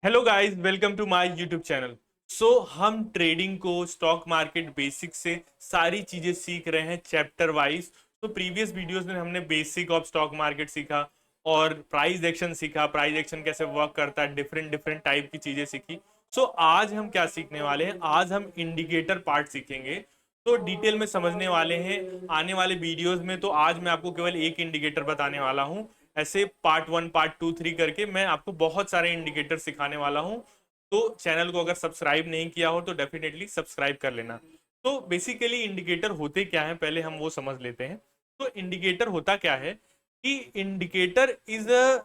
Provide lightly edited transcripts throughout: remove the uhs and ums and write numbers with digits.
Hello guys, welcome to my YouTube channel. हम trading को stock market basic से सारी चीजें सीख रहे हैं चैप्टर वाइज। तो प्रीवियस वीडियोस में हमने बेसिक ऑफ स्टॉक मार्केट सीखा और प्राइस एक्शन सीखा, प्राइस एक्शन कैसे वर्क करता है, डिफरेंट डिफरेंट टाइप की चीजें सीखी। आज हम क्या सीखने वाले हैं, आज हम इंडिकेटर पार्ट सीखेंगे। तो डिटेल में समझने वाले हैं आने वाले वीडियोस में। तो आज मैं आपको केवल एक इंडिकेटर बताने वाला हूं। ऐसे पार्ट 1 पार्ट 2 3 करके मैं आपको बहुत सारे इंडिकेटर सिखाने वाला हूं। तो चैनल को अगर सब्सक्राइब नहीं किया हो तो डेफिनेटली सब्सक्राइब कर लेना। तो बेसिकली इंडिकेटर होते क्या है, पहले हम वो समझ लेते हैं। तो इंडिकेटर होता क्या है कि indicator is a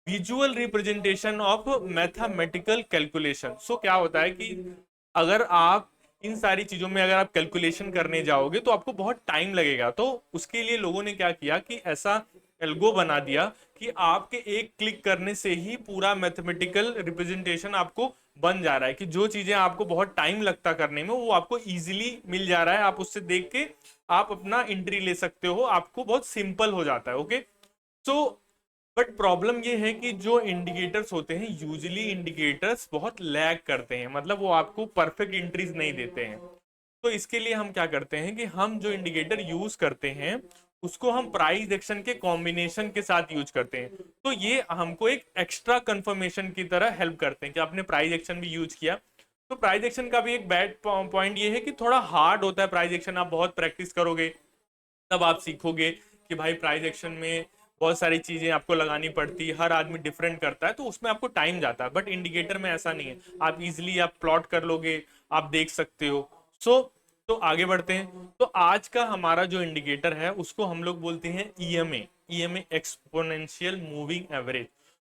visual representation of mathematical calculation. क्या होता है कि अगर आप इन सारी चीजों में अगर आप कैलकुलेशन करने जाओगे तो आपको बहुत टाइम लगेगा। तो उसके लिए लोगों ने क्या किया कि ऐसा एल्गो बना दिया कि आपके एक क्लिक करने से ही पूरा मैथमेटिकल रिप्रेजेंटेशन आपको बन जा रहा है, कि जो चीजें आपको बहुत टाइम लगता करने में वो आपको इजीली मिल जा रहा है। आप उससे देख के आप अपना एंट्री ले सकते हो, आपको बहुत सिंपल हो जाता है। ओके। सो बट प्रॉब्लम ये है कि जो इंडिकेटर्स होते हैं, यूजली इंडिकेटर्स बहुत लैग करते हैं, मतलब वो आपको परफेक्ट एंट्रीज नहीं देते हैं। तो इसके लिए हम क्या करते हैं कि हम जो इंडिकेटर यूज करते हैं उसको हम प्राइस एक्शन के कॉम्बिनेशन के साथ यूज करते हैं। तो ये हमको एक एक्स्ट्रा कंफर्मेशन की तरह हेल्प करते हैं कि आपने प्राइस एक्शन भी यूज किया। तो प्राइस एक्शन का भी एक बैड पॉइंट ये है कि थोड़ा हार्ड होता है प्राइस एक्शन। आप बहुत प्रैक्टिस करोगे तब आप सीखोगे कि भाई प्राइस एक्शन में बहुत सारी चीजें आपको लगानी पड़ती है, हर आदमी डिफरेंट करता है, तो उसमें आपको टाइम जाता है। बट इंडिकेटर में ऐसा नहीं है, आप इजिली आप प्लॉट कर लोगे, आप देख सकते हो। सो तो आगे बढ़ते हैं। तो आज का हमारा जो इंडिकेटर है उसको हम लोग बोलते हैं EMA. EMA exponential moving average.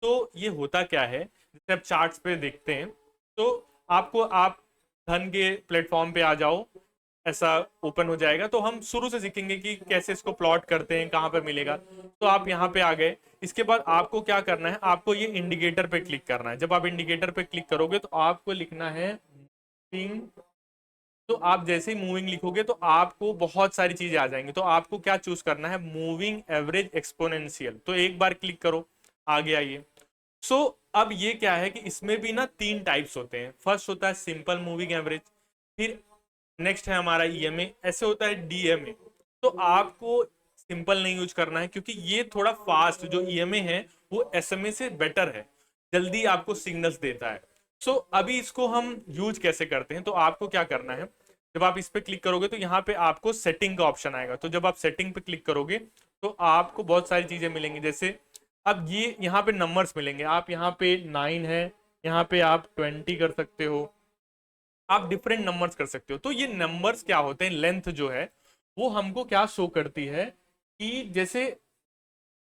तो ये होता क्या है, जैसे आप चार्ट्स पे देखते हैं तो आपको आप धन के प्लेटफॉर्म पे आ जाओ, ऐसा ओपन हो जाएगा। तो हम शुरू से सीखेंगे कि कैसे इसको प्लॉट करते हैं, कहाँ पे मिलेगा। तो आप यहाँ पे आ गए, इसके बाद आपको क्या करना है, आपको ये इंडिकेटर पे क्लिक करना है। जब आप इंडिकेटर पे क्लिक करोगे तो आपको लिखना है मूविंग। तो आप जैसे ही मूविंग लिखोगे तो आपको बहुत सारी चीजें आ जाएंगी। तो आपको क्या चूज करना है, मूविंग एवरेज एक्सपोनेंशियल। तो एक बार क्लिक करो, आ गया ये। सो अब ये क्या है कि इसमें भी ना तीन टाइप्स होते हैं। फर्स्ट होता है सिंपल मूविंग एवरेज, फिर नेक्स्ट है हमारा ईएमए, ऐसे होता है डीएमए। तो आपको सिंपल नहीं यूज करना है क्योंकि ये थोड़ा फास्ट, जो ईएमए है वो एसएमए से बेटर है, जल्दी आपको सिग्नल्स देता है। अभी इसको हम यूज कैसे करते हैं, तो आपको क्या करना है, जब आप इस पे क्लिक करोगे तो यहाँ पे आपको सेटिंग का ऑप्शन आएगा। तो जब आप सेटिंग पे क्लिक करोगे तो आपको बहुत सारी चीजें मिलेंगी। जैसे अब ये यहाँ पे नंबर्स मिलेंगे, आप यहाँ पे 9 है, यहाँ पे आप 20 कर सकते हो, आप डिफरेंट नंबर्स कर सकते हो। तो ये नंबर्स क्या होते हैं, लेंथ जो है वो हमको क्या शो करती है कि जैसे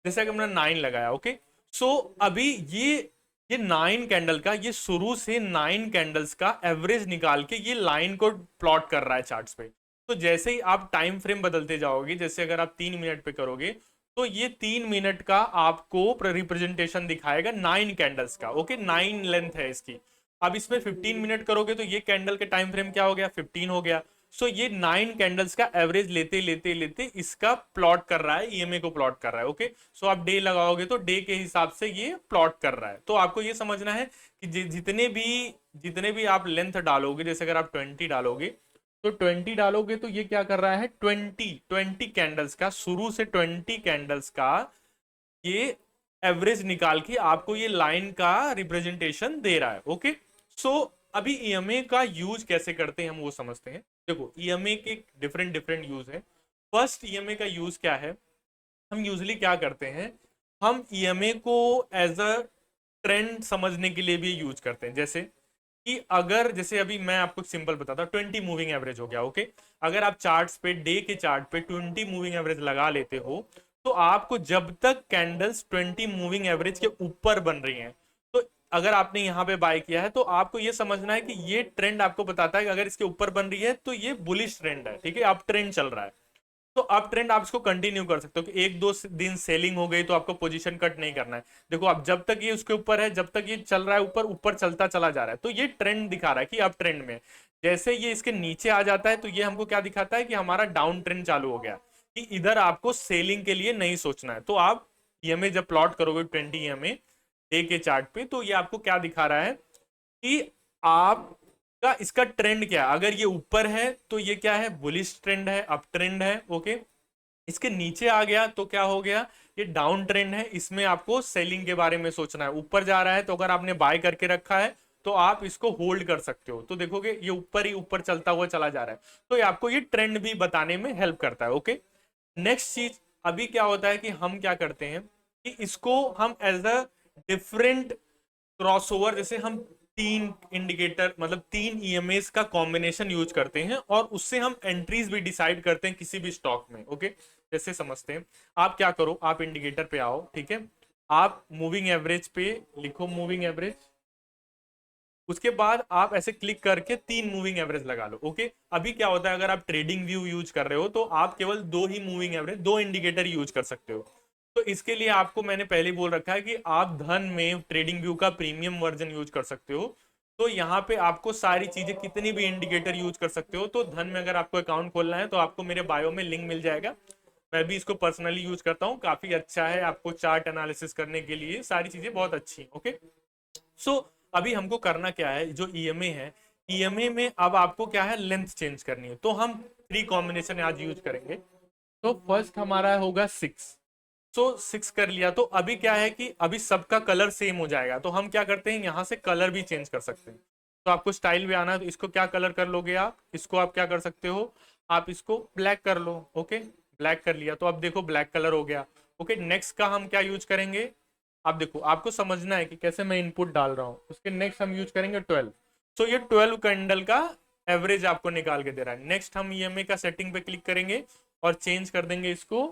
जैसे कि हमने 9 लगाया। ओके। सो अभी ये 9 कैंडल का, ये शुरू से 9 कैंडल्स का एवरेज निकाल के ये लाइन को प्लॉट कर रहा है चार्ट्स पे। तो जैसे ही आप टाइम फ्रेम बदलते जाओगे, जैसे अगर आप 3 मिनट पे करोगे तो ये 3 मिनट का आपको रिप्रेजेंटेशन दिखाएगा 9 कैंडल्स का। ओके, 9 लेंथ है इसकी। अब इसमें 15 मिनट करोगे तो ये कैंडल के टाइम फ्रेम क्या हो गया, 15 हो गया। ये 9 कैंडल्स का एवरेज लेते लेते लेते इसका प्लॉट कर रहा है, ईएमए को प्लॉट कर रहा है। ओके। आप डे लगाओगे तो डे के हिसाब से ये प्लॉट कर रहा है। तो आपको ये समझना है कि जितने भी आप लेंथ डालोगे, जैसे अगर आप 20 डालोगे तो 20 डालोगे तो ये क्या कर रहा है, 20 कैंडल्स का, शुरू से 20 कैंडल्स का ये एवरेज निकाल के आपको ये लाइन का रिप्रेजेंटेशन दे रहा है। ओके। सो अभी ईएमए का यूज कैसे करते हैं हम वो समझते हैं। देखो, ईएमए के डिफरेंट डिफरेंट यूज है। फर्स्ट ईएमए का यूज क्या है, हम यूजली क्या करते हैं, हम ईएमए को एज अ ट्रेंड समझने के लिए भी यूज करते हैं। जैसे कि अगर जैसे अभी मैं आपको सिंपल बताता हूँ, 20 मूविंग एवरेज हो गया। ओके। अगर आप चार्ट्स पे, डे के चार्ट पे 20 मूविंग एवरेज लगा लेते हो तो आपको जब तक कैंडल्स 20 मूविंग एवरेज के ऊपर बन रही हैं, तो अगर आपने यहाँ पे बाय किया है तो आपको ये समझना है कि ये ट्रेंड आपको बताता है कि अगर इसके ऊपर बन रही है तो ये बुलिश ट्रेंड है, ठीक है, अप ट्रेंड चल रहा है। तो अप ट्रेंड आप इसको कंटिन्यू कर सकते हो कि एक दो दिन सेलिंग हो गई तो आपको पोजीशन कट नहीं करना है। देखो, अब जब तक ये उसके ऊपर है, जब तक ये चल रहा है ऊपर ऊपर चलता चला जा रहा है, तो ये ट्रेंड दिखा रहा है कि अप ट्रेंड में। जैसे ये इसके नीचे आ जाता है तो ये हमको क्या दिखाता है कि हमारा डाउन ट्रेंड चालू हो गया, कि इधर आपको सेलिंग के लिए नहीं सोचना है। तो आप ईएमए जब प्लॉट करोगे 20 ईएमए डे के चार्ट पे, तो ये आपको क्या दिखा रहा है कि आपका इसका ट्रेंड क्या है। अगर ये ऊपर है तो ये क्या है, बुलिश ट्रेंड है, अप ट्रेंड है। ओके, इसके नीचे आ गया तो क्या हो गया, ये डाउन ट्रेंड है, इसमें आपको सेलिंग के बारे में सोचना है। ऊपर जा रहा है तो अगर आपने बाय करके रखा है तो आप इसको होल्ड कर सकते हो, तो देखोगे ये ऊपर ही ऊपर चलता हुआ चला जा रहा है, तो ये आपको ये ट्रेंड भी बताने में हेल्प करता है। ओके, नेक्स्ट चीज अभी क्या होता है कि हम क्या करते हैं कि इसको हम एज अ डिफरेंट क्रॉसओवर, जैसे हम तीन इंडिकेटर मतलब तीन ईएमएस का कॉम्बिनेशन यूज करते हैं और उससे हम एंट्रीज भी डिसाइड करते हैं किसी भी स्टॉक में। ओके, जैसे समझते हैं, आप क्या करो, आप इंडिकेटर पे आओ, ठीक है, आप मूविंग एवरेज पे लिखो मूविंग एवरेज, उसके बाद आप ऐसे क्लिक करके तीन मूविंग एवरेज लगा लो। ओके, अभी क्या होता है, अगर आप ट्रेडिंग व्यू यूज कर रहे हो तो आप केवल दो ही मूविंग एवरेज, दो इंडिकेटर यूज कर सकते हो। तो इसके लिए आपको मैंने पहले बोल रखा है कि आप धन में ट्रेडिंग व्यू का प्रीमियम वर्जन यूज कर सकते हो। तो यहाँ पे आपको सारी चीजें कितनी भी इंडिकेटर यूज कर सकते हो। तो धन में अगर आपको अकाउंट खोलना है तो आपको मेरे बायो में लिंक मिल जाएगा, मैं भी इसको पर्सनली यूज करता हूँ, काफी अच्छा है आपको चार्ट एनालिसिस करने के लिए, सारी चीजें बहुत अच्छी हैं। ओके, सो अभी हमको करना क्या है, जो ईएमए है, ईएमए में अब आपको क्या है, लेंथ चेंज करनी है, तो हम थ्री कॉम्बिनेशन आज यूज करेंगे। तो फर्स्ट हमारा होगा 6, सो 6 कर लिया। तो अभी क्या है कि अभी सबका कलर सेम हो जाएगा, तो हम क्या करते हैं, यहाँ से कलर भी चेंज कर सकते हैं। तो आपको स्टाइल भी आना है, तो इसको क्या कलर कर लोगे आप, इसको आप क्या कर सकते हो, आप इसको ब्लैक कर लो। ओके, ब्लैक कर लिया तो अब देखो ब्लैक कलर हो गया। ओके, नेक्स्ट का हम क्या यूज करेंगे, आप देखो, आपको समझना है कि कैसे मैं इनपुट डाल रहा हूँ। उसके नेक्स्ट हम यूज करेंगे 12, सो ये 12 कैंडल का एवरेज आपको निकाल के दे रहा है। नेक्स्ट हम ईएमए का सेटिंग पे क्लिक करेंगे और चेंज कर देंगे इसको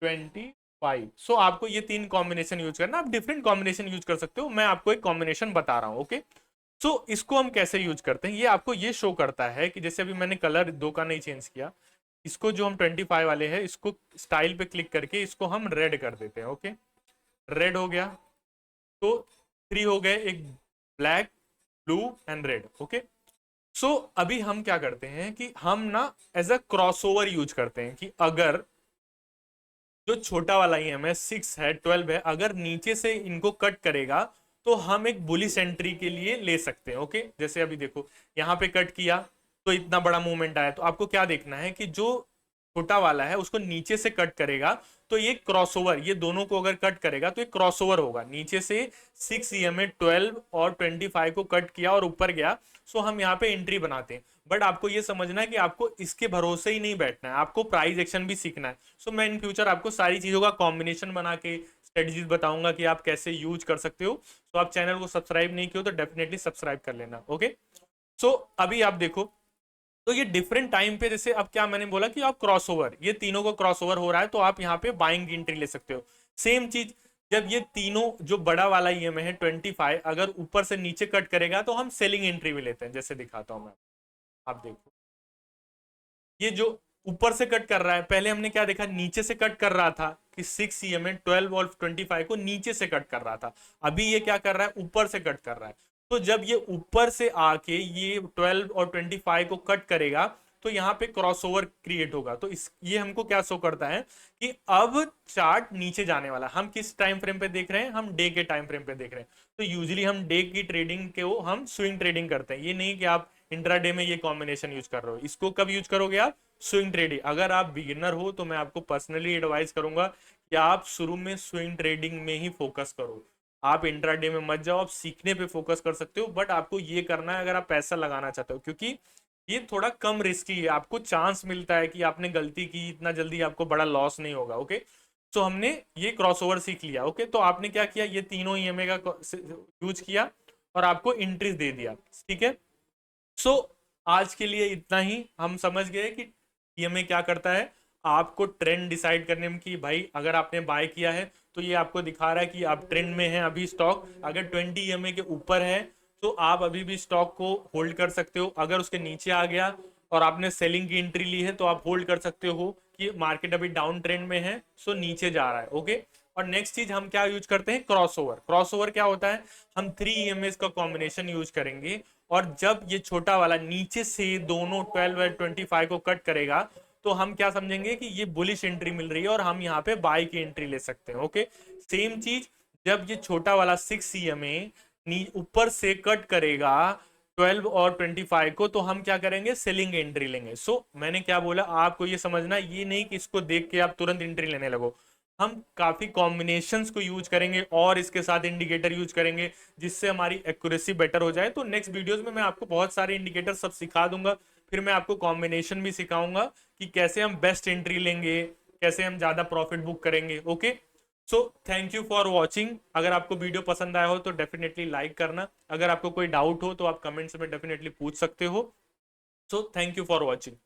25। सो आपको ये तीन कॉम्बिनेशन यूज करना, आप डिफरेंट कॉम्बिनेशन यूज कर सकते हो, मैं आपको एक कॉम्बिनेशन बता रहा हूँ। ओके, सो इसको हम कैसे यूज करते हैं, ये आपको ये शो करता है कि जैसे अभी मैंने कलर दो का नहीं चेंज किया, इसको जो हम 25 वाले हैं, इसको स्टाइल पे क्लिक करके इसको हम रेड कर देते हैं। ओके, रेड हो गया, तो थ्री हो गए, एक black, blue and red. Okay, so अभी हम क्या करते हैं कि हम ना एज अ क्रॉसओवर यूज करते हैं कि अगर जो छोटा वाला ईएम है 6 है 12 है, अगर नीचे से इनको कट करेगा तो हम एक बुलिश एंट्री के लिए ले सकते हैं। ओके, जैसे अभी देखो यहाँ पे कट किया तो इतना बड़ा मूवमेंट आया, तो आपको क्या देखना है कि जो छोटा वाला है उसको नीचे से कट करेगा तो ये क्रॉसओवर, ये दोनों को अगर कट करेगा तो ये क्रॉसओवर होगा। नीचे से 6 ईएमए 12 और 25 को कट किया और ऊपर गया, सो हम यहाँ पे एंट्री बनाते हैं। बट आपको ये समझना है कि आपको इसके भरोसे ही नहीं बैठना है, आपको प्राइस एक्शन भी सीखना है। सो मैं इन फ्यूचर आपको सारी चीजों का कॉम्बिनेशन बना के स्ट्रेटजीज बताऊंगा कि आप कैसे यूज कर सकते हो। सो आप चैनल को सब्सक्राइब नहीं किया तो डेफिनेटली सब्सक्राइब कर लेना। ओके, सो अभी आप देखो, तो ये डिफरेंट टाइम पे, जैसे अब क्या मैंने बोला कि आप क्रॉसओवर, ये तीनों को क्रॉसओवर हो रहा है तो आप यहाँ पे बाइंग की एंट्री ले सकते हो। सेम चीज जब ये तीनों, जो बड़ा वाला ईएमआई है 25, अगर ऊपर से नीचे कट करेगा तो हम सेलिंग एंट्री भी लेते हैं, जैसे दिखाता हूं मैं, आप देखो, ये जो ऊपर से कट कर रहा है, पहले हमने क्या देखा, नीचे से कट कर रहा था कि 6 ईएमए 12 और 25 को नीचे से कट कर रहा था, अभी ये क्या कर रहा है, ऊपर से कट कर रहा है। तो जब ये ऊपर से आके ये 12 और 25 को कट करेगा तो यहाँ पे क्रॉसओवर क्रिएट होगा। तो इस ये हमको क्या शो करता है कि अब चार्ट नीचे जाने वाला। हम किस टाइम फ्रेम पे देख रहे हैं, हम डे के टाइम फ्रेम पे देख रहे हैं। तो यूजुअली हम डे की ट्रेडिंग को हम स्विंग ट्रेडिंग करते हैं, ये नहीं कि आप इंट्राडे में ये कॉम्बिनेशन यूज कर रहे हो। इसको कब यूज करोगे आप, स्विंग ट्रेडिंग। अगर आप बिगिनर हो तो मैं आपको पर्सनली एडवाइस करूंगा कि आप शुरू में स्विंग ट्रेडिंग में ही फोकस करो, आप इंट्राडे में मत जाओ, आप सीखने पे फोकस कर सकते हो। बट आपको ये करना है अगर आप पैसा लगाना चाहते हो, क्योंकि ये थोड़ा कम रिस्की है, आपको चांस मिलता है कि आपने गलती की, इतना जल्दी आपको बड़ा लॉस नहीं होगा। ओके, तो हमने ये क्रॉसओवर सीख लिया। ओके, तो आपने क्या किया, ये तीनों ईएमए का यूज किया और आपको इंट्रीज दे दिया, ठीक है। सो आज के लिए इतना ही, हम समझ गए कि ईएमए क्या करता है, आपको ट्रेंड डिसाइड करने में, कि भाई अगर आपने बाय किया है तो ये आपको दिखा रहा है कि आप ट्रेंड में है अभी स्टॉक, अगर 20 ईएमए के ऊपर है तो आप अभी भी स्टॉक को होल्ड कर सकते हो, अगर उसके नीचे आ गया और आपने सेलिंग की एंट्री ली है तो आप होल्ड कर सकते हो कि मार्केट अभी डाउन ट्रेंड में है, सो नीचे जा रहा है। ओके, और नेक्स्ट चीज हम क्या यूज करते हैं, क्रॉसओवर। क्रॉसओवर क्या होता है, हम 3 ईएमएस का कॉम्बिनेशन यूज करेंगे और जब ये छोटा वाला नीचे से दोनों 12 और 25 को कट करेगा तो हम क्या समझेंगे कि ये बुलिश एंट्री मिल रही है और हम यहाँ पे बाय की एंट्री ले सकते हैं। ओके, सेम चीज जब ये छोटा वाला 6 ईएमए ऊपर से कट करेगा 12 और 25 को, तो हम क्या करेंगे, सेलिंग एंट्री लेंगे। मैंने क्या बोला आपको ये समझना, ये नहीं कि इसको देख के आप तुरंत एंट्री लेने लगो। हम काफी कॉम्बिनेशंस को यूज करेंगे और इसके साथ इंडिकेटर यूज करेंगे, जिससे हमारी एक्यूरेसी बेटर हो जाए। तो नेक्स्ट वीडियोस में मैं आपको बहुत सारे इंडिकेटर सब सिखा दूंगा, फिर मैं आपको कॉम्बिनेशन भी सिखाऊंगा कि कैसे हम बेस्ट एंट्री लेंगे, कैसे हम ज्यादा प्रॉफिट बुक करेंगे। Okay, so thank you for watching. अगर आपको वीडियो पसंद आया हो तो डेफिनेटली लाइक करना, अगर आपको कोई डाउट हो तो आप कमेंट्स में डेफिनेटली पूछ सकते हो। So thank you for watching.